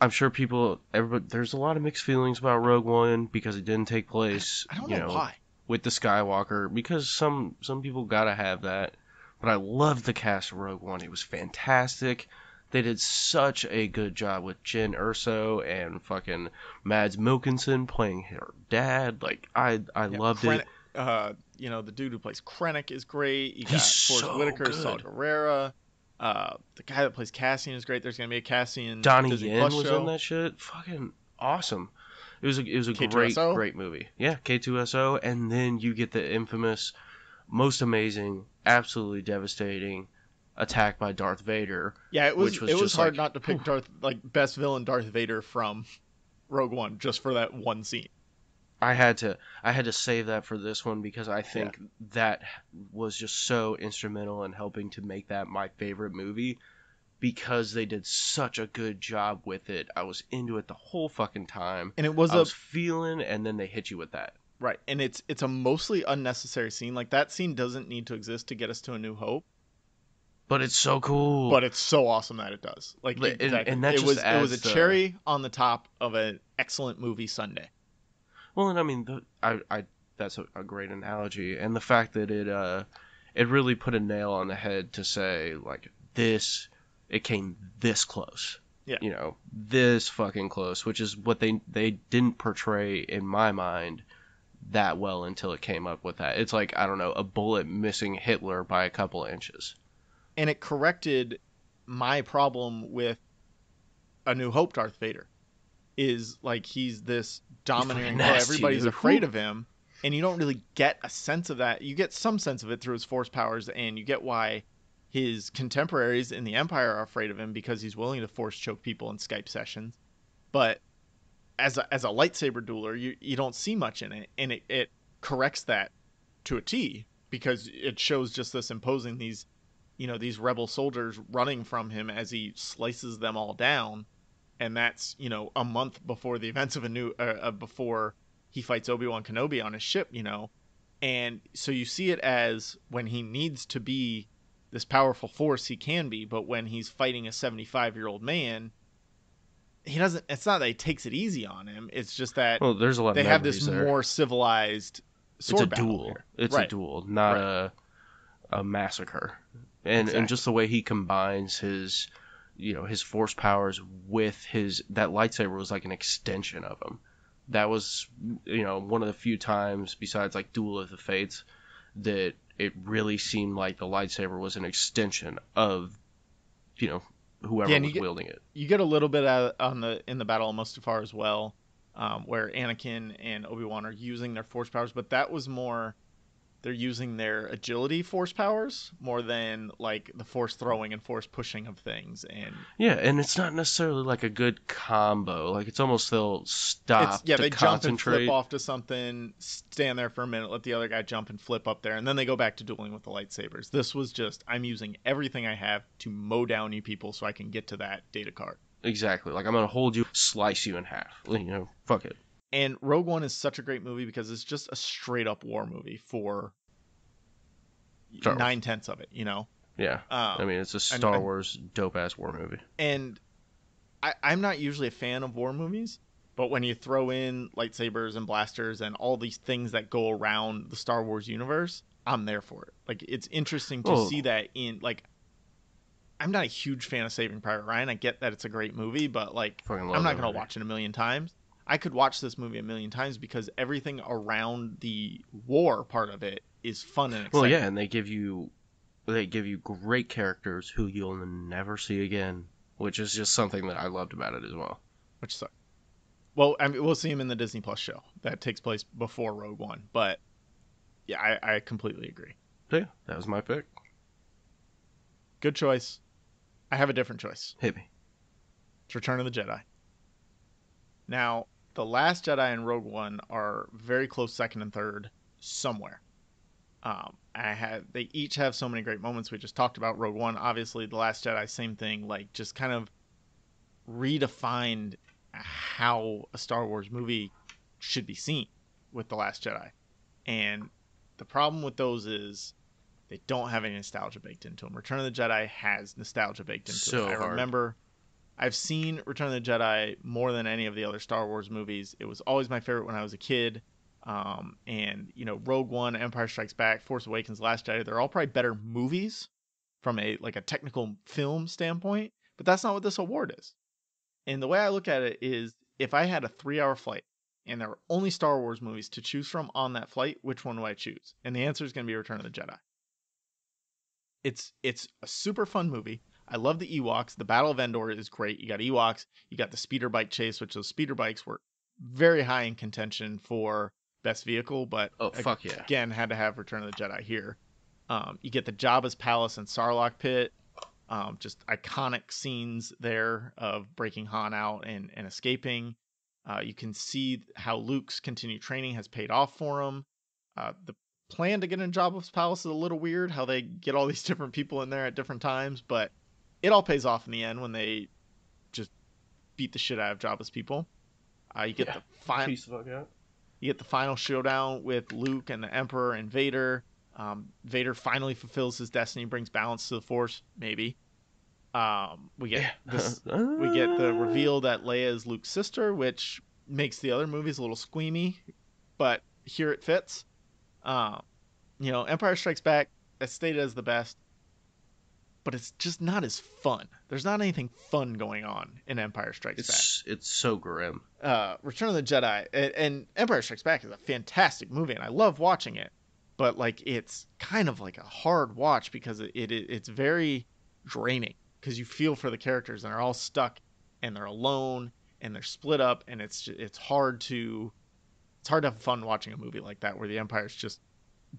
I'm sure there's a lot of mixed feelings about Rogue One because it didn't take place, I don't know why. with the Skywalker, because some people gotta have that. But I loved the cast of Rogue One. It was fantastic. They did such a good job with Jyn Erso and fucking Mads Mikkelsen playing her dad. Like I loved it. The dude who plays Krennic is great. You got He's Forrest so Whitaker, Saw good. Gerrera. The guy that plays Cassian is great. There's gonna be a Cassian Donnie Disney Yen Plus was show. in that shit. Fucking awesome. It was a K2SO? great movie. Yeah, K2SO, and then you get the infamous, most amazing, absolutely devastating attack by Darth Vader. Yeah, it was which was it was just hard like, not to pick best villain Darth Vader from Rogue One just for that one scene. I had to save that for this one because I think that was just so instrumental in helping to make that my favorite movie, because they did such a good job with it. I was into it the whole fucking time. And it was I was feeling, and then they hit you with that. right, and it's a mostly unnecessary scene. Like, that scene doesn't need to exist to get us to A New Hope, But it's so cool. but it's so awesome that it does. Like, And- exactly. and that it just was adds a the- cherry on the top of an excellent movie Sunday. Well, and I mean, that's a great analogy, and the fact that it really put a nail on the head to say like it came this close. Yeah. This fucking close, which is what they didn't portray in my mind that well until it came up with that. It's like, I don't know, a bullet missing Hitler by a couple inches. And it corrected my problem with A New Hope Darth Vader. Is like, he's this domineering, nasty, everybody's dude. afraid of him, and you don't really get a sense of that. You get some sense of it through his force powers, and you get why his contemporaries in the Empire are afraid of him, because he's willing to force choke people in Skype sessions. but as a lightsaber dueler, you don't see much in it, and it corrects that to a T because it shows just this imposing these rebel soldiers running from him as he slices them all down, and that's a month before the events of a new before he fights Obi-Wan Kenobi on his ship, and so you see it as when he needs to be this powerful force he can be, but when he's fighting a 75-year-old man, he doesn't. It's not that he takes it easy on him. It's just that Well, there's a lot of they have this memories there. more civilized It's a sword battle duel. here. It's a Right. duel, not Right. a massacre. And Exactly. just the way he combines his his force powers with that lightsaber was like an extension of him. That was one of the few times besides like Duel of the Fates that it really seemed like the lightsaber was an extension of Yeah, whoever and was wielding it. you get a little bit out in the Battle of Mustafar as well, where Anakin and Obi-Wan are using their force powers, but that was more they're using their agility force powers more than like the force throwing and force pushing of things. And Yeah, and it's not necessarily like a good combo. Like it's almost they'll it's stop to they jump and flip concentrate. off to something, stand there for a minute, let the other guy jump and flip up there, and then they go back to dueling with the lightsabers. This was just I'm using everything I have to mow down you people so I can get to that data card. Exactly. Like I'm gonna hold you, slice you in half. Fuck it. And Rogue One is such a great movie because it's just a straight up war movie for Star Wars. 9/10 of it. Yeah. I Um, mean, it's a and Star Wars dope ass war movie. and I'm not usually a fan of war movies, but when you throw in lightsabers and blasters and all these things that go around the Star Wars universe, I'm there for it. Like it's interesting to Oh, see that in like I'm not a huge fan of Saving Private Ryan. I get that it's a great movie, but like fucking I'm love not that gonna movie. watch it a million times. I could watch this movie a million times because everything around the war part of it is fun and Well, exciting. yeah, and they give you great characters who you'll never see again, which is just something that I loved about it as well. Which sucks. Well, I mean, we'll see him in the Disney Plus show that takes place before Rogue One, but yeah, I completely agree. So yeah, that was my pick. Good choice. I have a different choice. Hit me. It's Return of the Jedi. Now, The Last Jedi and Rogue One are very close second and third somewhere. They each have so many great moments. We just talked about Rogue One. Obviously, The Last Jedi, same thing. Like just kind of redefined how a Star Wars movie should be seen with The Last Jedi. And the problem with those is they don't have any nostalgia baked into them. Return of the Jedi has nostalgia baked into it. I So hard. remember I've seen Return of the Jedi more than any of the other Star Wars movies. It was always my favorite when I was a kid. And Rogue One, Empire Strikes Back, Force Awakens, Last Jedi, they're all probably better movies from a technical film standpoint. But that's not what this award is. And the way I look at it is if I had a 3-hour flight and there were only Star Wars movies to choose from on that flight, which one would I choose? And the answer is going to be Return of the Jedi. It's a super fun movie. I love the Ewoks. The Battle of Endor is great. You got Ewoks. You got the speeder bike chase, which those speeder bikes were very high in contention for best vehicle, but Oh fuck yeah. again had to have Return of the Jedi here. You get the Jabba's palace and Sarlacc pit. Just iconic scenes there of breaking Han out and escaping. You can see how Luke's continued training has paid off for him. The plan to get in Jabba's palace is a little weird, how they get all these different people in there at different times, but it all pays off in the end when they just beat the shit out of Jabba's people. You get Yeah. the final Piece the fuck out. you get the final showdown with Luke and the Emperor and Vader. Vader finally fulfills his destiny, brings balance to the Force, maybe. We get Yeah. we get the reveal that Leia is Luke's sister, which makes the other movies a little squeamy, but here it fits. Um, Empire Strikes Back, as stated as the best, but it's just not as fun. There's not anything fun going on in Empire Strikes Back. It's so grim. Return of the Jedi and Empire Strikes Back is a fantastic movie, and I love watching it. But like, it's kind of like a hard watch because it's very draining because you feel for the characters and they're all stuck and they're alone and they're split up, and it's hard to have fun watching a movie like that where the Empire's just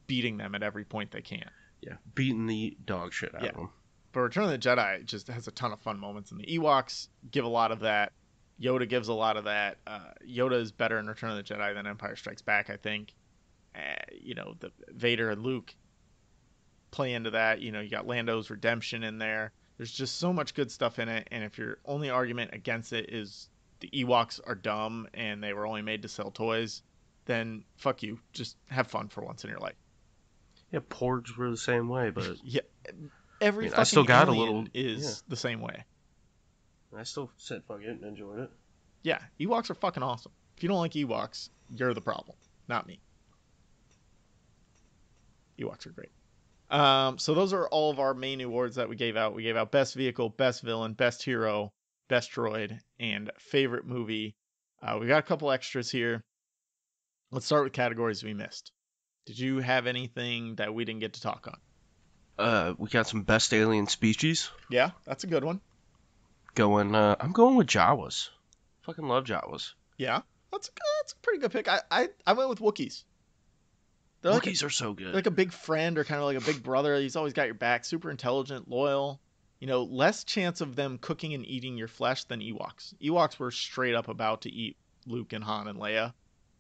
beating them at every point they can. Yeah, beating the dog shit out Yeah. of them. But Return of the Jedi just has a ton of fun moments, and the Ewoks give a lot of that. Yoda gives a lot of that. Yoda is better in Return of the Jedi than Empire Strikes Back, I think. The Vader and Luke play into that. You got Lando's redemption in there. There's just so much good stuff in it, and if your only argument against it is the Ewoks are dumb and they were only made to sell toys, then fuck you. Just have fun for once in your life. Yeah, porgs were the same way, but Yeah, I every mean, I still fucking got a little. alien Yeah, is the same way. I still said fuck it and enjoyed it. Yeah, Ewoks are fucking awesome. If you don't like Ewoks, you're the problem, not me. Ewoks are great. So those are all of our main awards that we gave out. We gave out best vehicle, best villain, best hero, best droid, and favorite movie. We got a couple extras here. Let's start with categories we missed. Did you have anything that we didn't get to talk on? We got some best alien species. Yeah, that's a good one. I'm going with Jawas. Fucking love Jawas. Yeah, that's a pretty good pick. I went with Wookiees. They're Wookiees are so good. Like a big friend or kind of like a big brother. He's always got your back. Super intelligent, loyal. Less chance of them cooking and eating your flesh than Ewoks. Ewoks were straight up about to eat Luke and Han and Leia,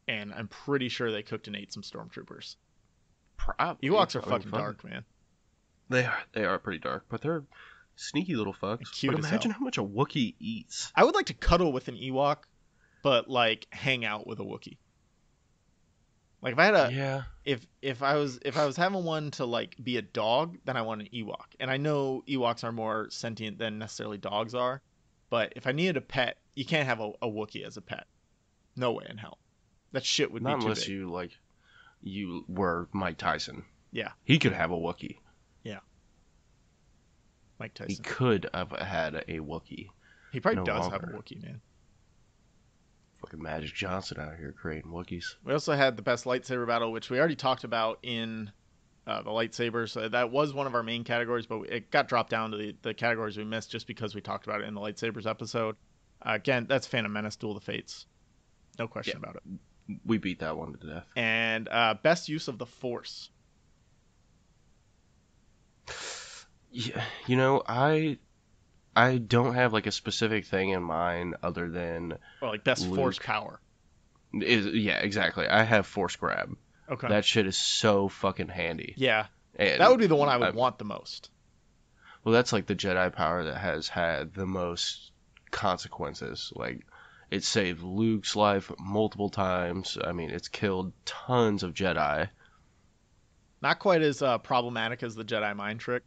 and I'm pretty sure they cooked and ate some stormtroopers. Probably. Ewoks are fucking dark, man. They are pretty dark, but they're sneaky little fucks. Cute but as imagine hell. how much a Wookiee eats. I would like to cuddle with an Ewok, but like hang out with a Wookiee. Like if I had a Yeah. if I was having one to like be a dog, then I want an Ewok. And I know Ewoks are more sentient than necessarily dogs are, but if I needed a pet, you can't have a Wookiee as a pet. No way in hell. That shit would Not be too unless big. you were Mike Tyson. Yeah, He could have a Wookiee. yeah. Mike He Tyson. could have had a Wookiee. He probably no does longer. have a Wookiee, man. Fucking Magic Johnson out here creating Wookiees. We also had the best lightsaber battle, which we already talked about in the lightsabers. So that was one of our main categories, but it got dropped down to the categories we missed just because we talked about it in the lightsabers episode. Again, that's Phantom Menace, Duel of the Fates. No question about it. We beat that one to death. And best use of the Force. Yeah, I don't have like a specific thing in mind other than Or like best Luke. Force power. Yeah, exactly. I have Force Grab. Okay. That shit is so fucking handy. Yeah. And That would be the one I would want the most. Well, that's like the Jedi power that has had the most consequences. Like, it saved Luke's life multiple times. I mean, it's killed tons of Jedi. Not quite as problematic as the Jedi mind trick.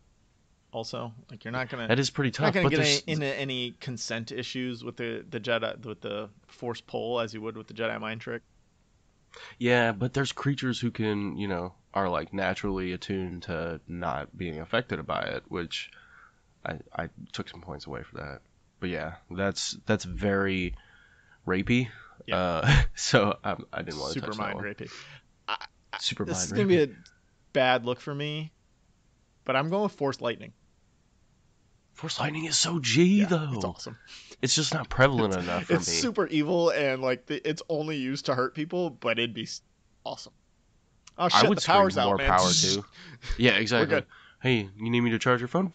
Also, like you're not gonna That is pretty not tough. gonna But get into any consent issues with the Jedi with the Force pull as you would with the Jedi mind trick. yeah, but there's creatures who can, are like naturally attuned to not being affected by it, which I took some points away for that. But yeah, that's very rapey. Yeah. So I didn't want to Super touch mind that one. rapey. Super This mind is gonna be rapey. a bad look for me, but I'm going with Force lightning. Force lightning is so G though. It's awesome. It's just not prevalent enough for It's me. super evil and like it's only used to hurt people, but it'd be awesome. Oh shit, I would the power's scream out, more man. power too. Yeah, exactly. good. Hey, you need me to charge your phone?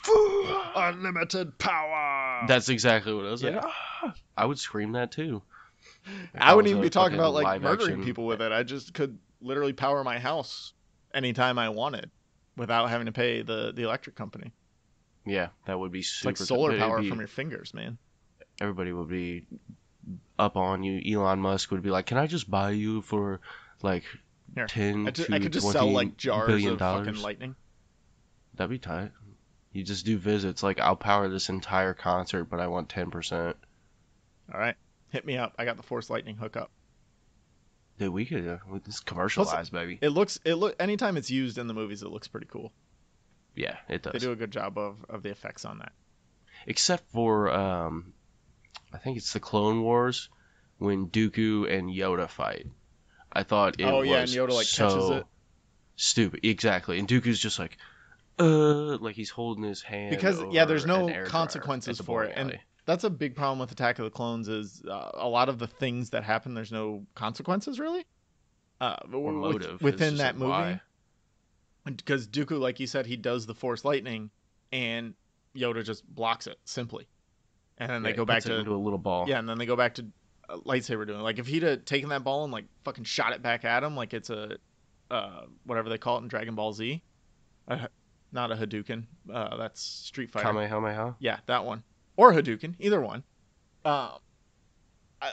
Unlimited power. That's exactly what I was Yeah. like. I would scream that too. If I wouldn't was even a be talking fucking about like live murdering action- people with it. I just could literally power my house anytime I wanted without having to pay the electric company. Yeah, that would be It's super. like solar but it'd power be- from your fingers, man. Everybody would be up on you. Elon Musk would be like, "Can I just buy you for like Here, 10 to I could just 20 sell like jars billion of dollars?" fucking lightning. That'd be tight. You just do visits. Like, I'll power this entire concert, but I want 10%. All right, hit me up. I got the Force lightning hookup. Dude, we could. This commercialized, baby. It anytime it's used in the movies, it looks pretty cool. Yeah, it They does. do a good job of the effects on that. Except for, I think it's the Clone Wars when Dooku and Yoda fight. I thought it Oh was yeah, and Yoda like so catches it stupid. Exactly. And Dooku's just like he's holding his hand because over there's an no air dryer consequences at the for it, bowling and alley. that's a big problem with Attack of the Clones is a lot of the things that happen. There's no consequences really. Or motive. It's Within just that like, movie. why? Because Dooku, like you said, he does the Force lightning, and Yoda just blocks it simply. and then Yeah, they he go back puts it to into a little ball. yeah, and then they go back to lightsaber doing. Like if he'd have taken that ball and like fucking shot it back at him, like it's a whatever they call it in Dragon Ball Z, uh, not a Hadouken. That's Street Fighter. Kamehameha. Yeah, that one or Hadouken, either one. Um,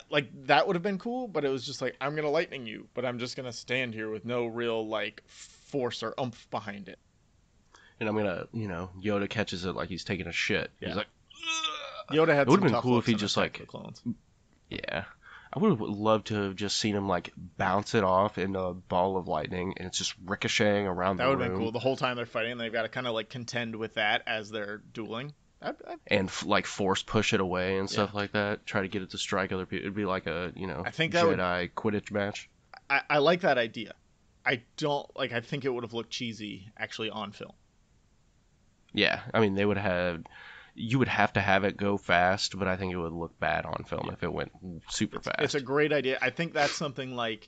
like that would have been cool, but it was just like I'm gonna lightning you, but I'm just gonna stand here with no real like force or oomph behind it. And I'm gonna, Yoda catches it like he's taking a shit. He's Yeah, like, ugh. Yoda It had would some have been tough cool if looks he in just Attack of like, the Clones. yeah. I would have loved to have just seen him like bounce it off into a ball of lightning, and it's just ricocheting around That the would have been cool. room, The whole time they're fighting, they've got to kind of like contend with that as they're dueling. and like force push it away and Yeah, stuff like that. Try to get it to strike other people. It'd be like a I think that would. Jedi Quidditch match. I like that idea. I don't like. I think it would have looked cheesy actually on film. Yeah, I mean they would have. You would have to have it go fast, but I think it would look bad on film Yeah, if it went super it's a fast. great idea. I think that's something like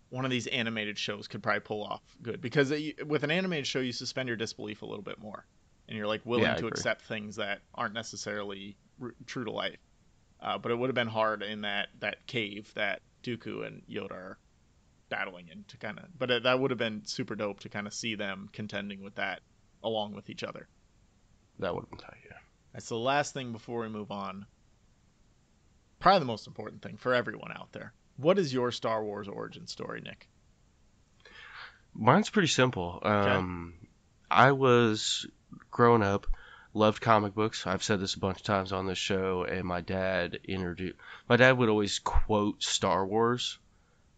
one of these animated shows could probably pull off good because with an animated show you suspend your disbelief a little bit more and you're like Yeah, willing I to agree. accept things that aren't necessarily true to life. But it would have been hard in that cave that Dooku and Yoda are battling in to kind of. But that would have been super dope to kind of see them contending with that along with each other. That would have been tight. Yeah. That's the last thing before we move on. Probably the most important thing for everyone out there. What is your Star Wars origin story, Nick? Mine's pretty simple. Okay. I was growing up, loved comic books. I've said this a bunch of times on this show, and My dad would always quote Star Wars.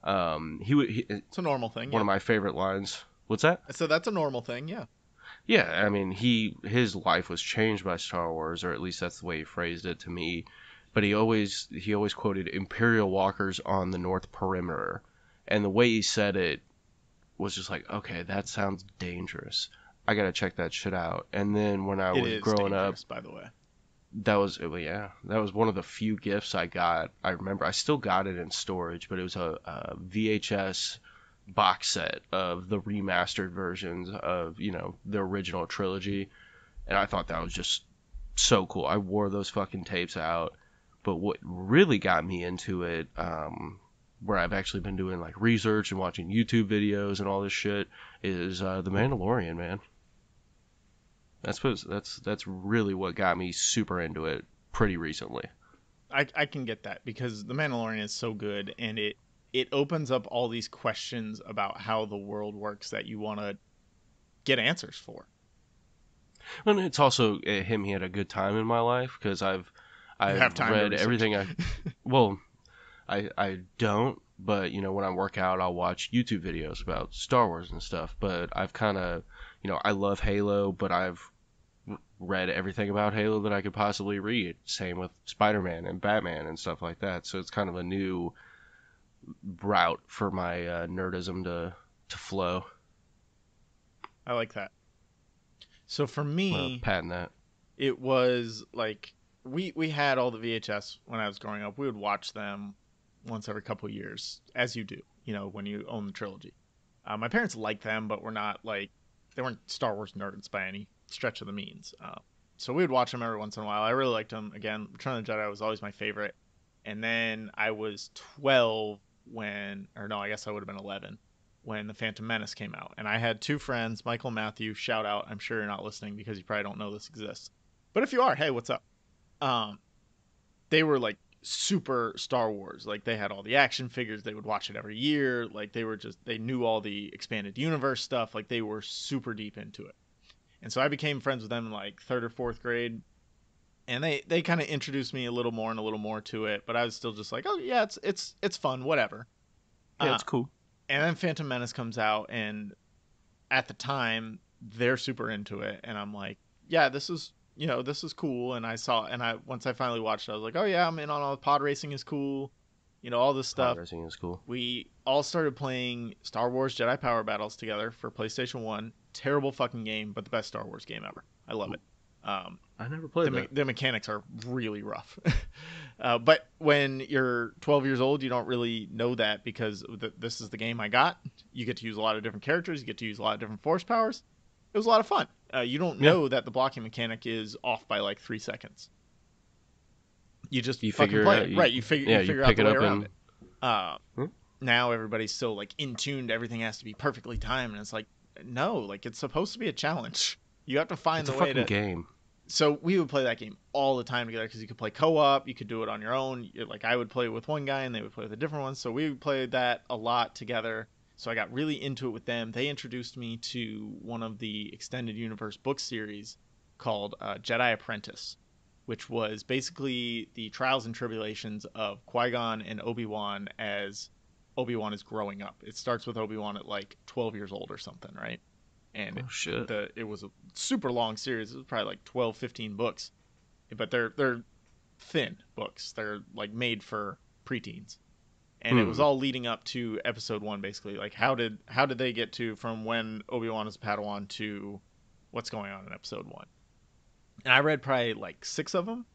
It's a normal thing, One yeah. of my favorite lines. What's that? So that's a normal thing, yeah. Yeah, I mean, his life was changed by Star Wars, or at least that's the way he phrased it to me. But he always quoted Imperial walkers on the North Perimeter, and the way he said it was just like, okay, that sounds dangerous. I gotta check that shit out. And then when I It was is growing up, dangerous, by the way. that was one of the few gifts I got. I remember I still got it in storage, but it was a VHS box set of the remastered versions of the original trilogy, and I thought that was just so cool. I wore those fucking tapes out. But what really got me into it, where I've actually been doing like research and watching YouTube videos and all this shit, is the Mandalorian, man. That's really what got me super into it pretty recently. I can get that because The Mandalorian is so good and it opens up all these questions about how the world works that you want to get answers for. And it's also him. He had a good time in my life because You have I've time to read research. everything. Well, I don't, but when I work out, I'll watch YouTube videos about Star Wars and stuff. But I've kind of, I love Halo, but I've read everything about Halo that I could possibly read. Same with Spider-Man and Batman and stuff like that. So it's kind of a new route for my nerdism to flow. I like that. So for me, Patent that. it was like we had all the VHS when I was growing up. We would watch them once every couple of years, as you do, when you own the trilogy. My parents liked them, but were not like they weren't Star Wars nerds by any stretch of the means. So we would watch them every once in a while. I really liked them. Again, Return of the Jedi was always my favorite. And then I was 12 or no, I guess I would have been 11 when The Phantom Menace came out. And I had two friends, Michael and Matthew. Shout out. I'm sure you're not listening because you probably don't know this exists. But if you are, hey, what's up? Um, they were like super Star Wars. Like they had all the action figures. They would watch it every year. Like they knew all the expanded universe stuff. Like they were super deep into it. And so I became friends with them in like third or fourth grade. And they kind of introduced me a little more and a little more to it. But I was still just like, oh yeah, it's fun, whatever. Yeah, Uh, it's cool. and then Phantom Menace comes out, and at the time they're super into it, and I'm like, yeah, this is cool. And I once I finally watched it, I was like, oh yeah, I'm in on all the pod racing is cool, all this Pod stuff. racing is cool. We all started playing Star Wars Jedi Power Battles together for PlayStation One. Terrible fucking game, but the best Star Wars game ever. I love it. Um, I never played that. the mechanics are really rough. But when you're 12 years old, you don't really know that because this is the game I got. You get to use a lot of different characters. You get to use a lot of different force powers. It was a lot of fun. You don't Yeah, know that the blocking mechanic is off by like 3 seconds. You just You fucking figure play out, it, right? You you figure out pick the it way up around and it. Uh, hmm? Now everybody's so like in tuned. Everything has to be perfectly timed, and it's like, no, like it's supposed to be a challenge. You have to find It's a the way fucking to. game. So we would play that game all the time together because you could play co-op. You could do it on your own. Like I would play with one guy and they would play with a different one. So we played that a lot together. So I got really into it with them. They introduced me to one of the extended universe book series called Jedi Apprentice, which was basically the trials and tribulations of Qui-Gon and Obi-Wan as Obi-Wan is growing up. It starts with Obi-Wan at like 12 years old or something, right? And Oh shit. it was a super long series. It was probably like 12, 15 books, but they're thin books. They're like made for preteens, and it was Hmm. all leading up to episode 1 basically. Like how did they get to from when Obi-Wan is a Padawan to what's going on in episode 1? And I read probably like 6 of them,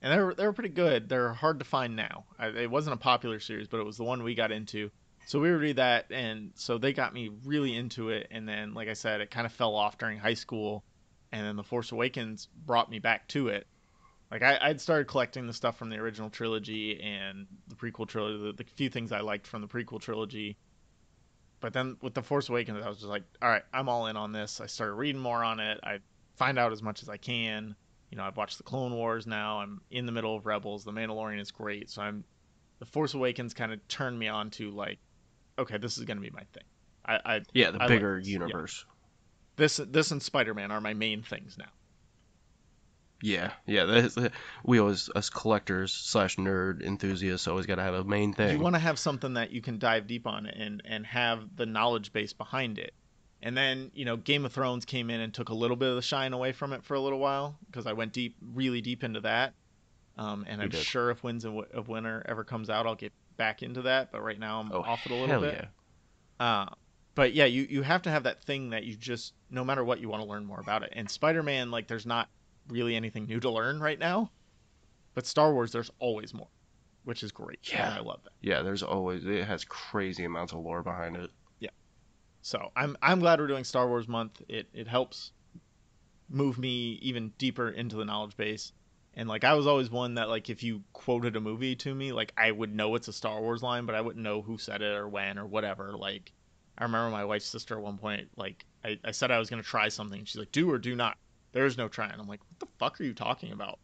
and they were pretty good. They're hard to find now. It wasn't a popular series, but it was the one we got into. So we would read that, and so they got me really into it. And then, like I said, it kind of fell off during high school, and then The Force Awakens brought me back to it. Like I'd started collecting the stuff from the original trilogy and the prequel trilogy, the few things I liked from the prequel trilogy. But then with The Force Awakens, I was just like, all right, I'm all in on this. I started reading more on it. I find out as much as I can. I've watched the Clone Wars now. I'm in the middle of Rebels. The Mandalorian is great. So The Force Awakens kind of turned me on to like, okay, this is gonna be my thing. I I, Yeah, the I like bigger this. Yeah, universe. this and Spider Man are my main things now. Yeah, yeah. We always, us collectors slash nerd enthusiasts, always got to have a main You thing. want to have something that you can dive deep on and have the knowledge base behind it. And then Game of Thrones came in and took a little bit of the shine away from it for a little while because I went deep, really deep into that. And We I'm did. sure if of Winter ever comes out, I'll get back into that. But right now I'm Oh off it a little hell bit. yeah. Uh, but yeah, you have to have that thing that you just no matter what you want to learn more about it. And Spider-Man, like there's not really anything new to learn right now, but Star Wars there's always more, which is great, and Yeah, I love that. yeah. There's always, it has crazy amounts of lore behind it. Yeah. So I'm glad we're doing Star Wars month. It helps move me even deeper into the knowledge base. And like I was always one that like if you quoted a movie to me, like I would know it's a Star Wars line, but I wouldn't know who said it or when or whatever. Like I remember my wife's sister at one point, like I said I was gonna try something. She's like, do or do not. There is no trying. I'm like, what the fuck are you talking about?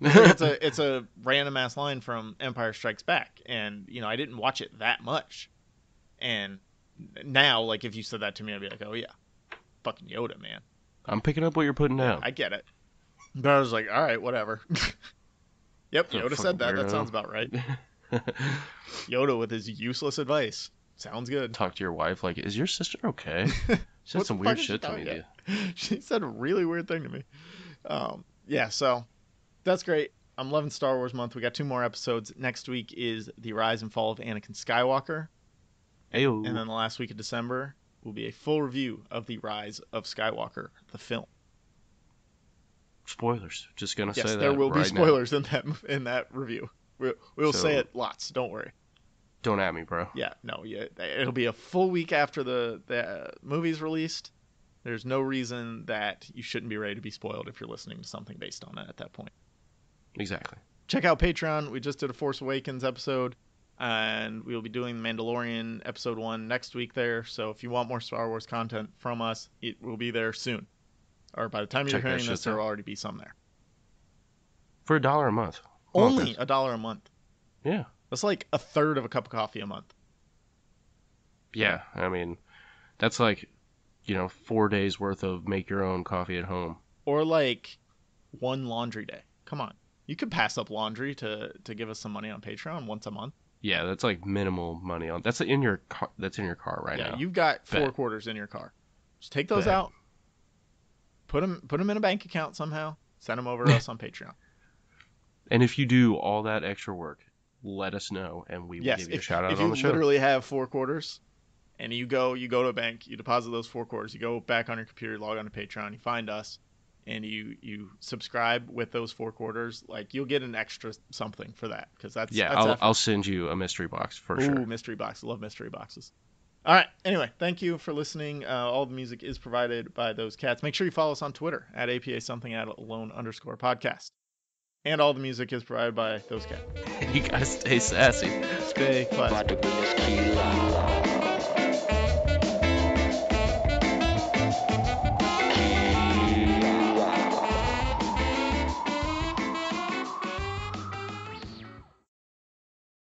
It's like it's a random ass line from Empire Strikes Back, and I didn't watch it that much. And now, like if you said that to me, I'd be like, oh yeah, fucking Yoda, man. I'm picking up what you're putting Yeah, down. I get it. But I was like, all right, whatever. Yep, Oh, Yoda said fucking that. That sounds weirdo. about right. Yoda with his useless advice. Sounds good. Talk to your wife like, is your sister okay? She said What the some fuck weird is she shit to talking me, about? dude. She said a really weird thing to me. Yeah, so that's great. I'm loving Star Wars month. We got 2 more episodes. Next week is the rise and fall of Anakin Skywalker. And Ayo. then the last week of December will be a full review of the rise of Skywalker, the film. Spoilers. Just gonna Yes, say there that will be right now. spoilers in that review. We'll say So it lots. Don't worry. don't at me, bro. Yeah, no, yeah, it'll be a full week after the movie's released. There's no reason that you shouldn't be ready to be spoiled if you're listening to something based on it at that point. Exactly. Check out Patreon. We just did a Force Awakens episode, and we'll be doing Mandalorian episode 1 next week there. So if you want more Star Wars content from us, it will be there soon. Or by the time you're Check that hearing this, shit there will out. already be some there. For $1 a month. Come on, Only guys. $1 a month. Yeah. That's like a third of a cup of coffee a month. Yeah. I mean, that's like, 4 days worth of make your own coffee at home. Or like one laundry day. Come on. You could pass up laundry to give us some money on Patreon once a month. Yeah, that's like minimal money on. That's in your car. That's in your car right Yeah, now. you've got four Bet. quarters in your car. Just take those Bet. out, put them in a bank account somehow, send them over to us on Patreon. And if you do all that extra work, let us know, and we will Yes, give you a if shout out if on you the show. literally have 4 quarters and you go to a bank, you deposit those 4 quarters, you go back on your computer, log on to Patreon, you find us, and you subscribe with those 4 quarters, like you'll get an extra something for that because that's Yeah, that's I'll effort. send you a mystery box for Ooh, sure. mystery box. I love mystery boxes. All right. Anyway, thank you for listening. All the music is provided by those cats. Make sure you follow us on Twitter at APA something at alone _ podcast. And all the music is provided by those cats. You guys stay sassy. Stay classy.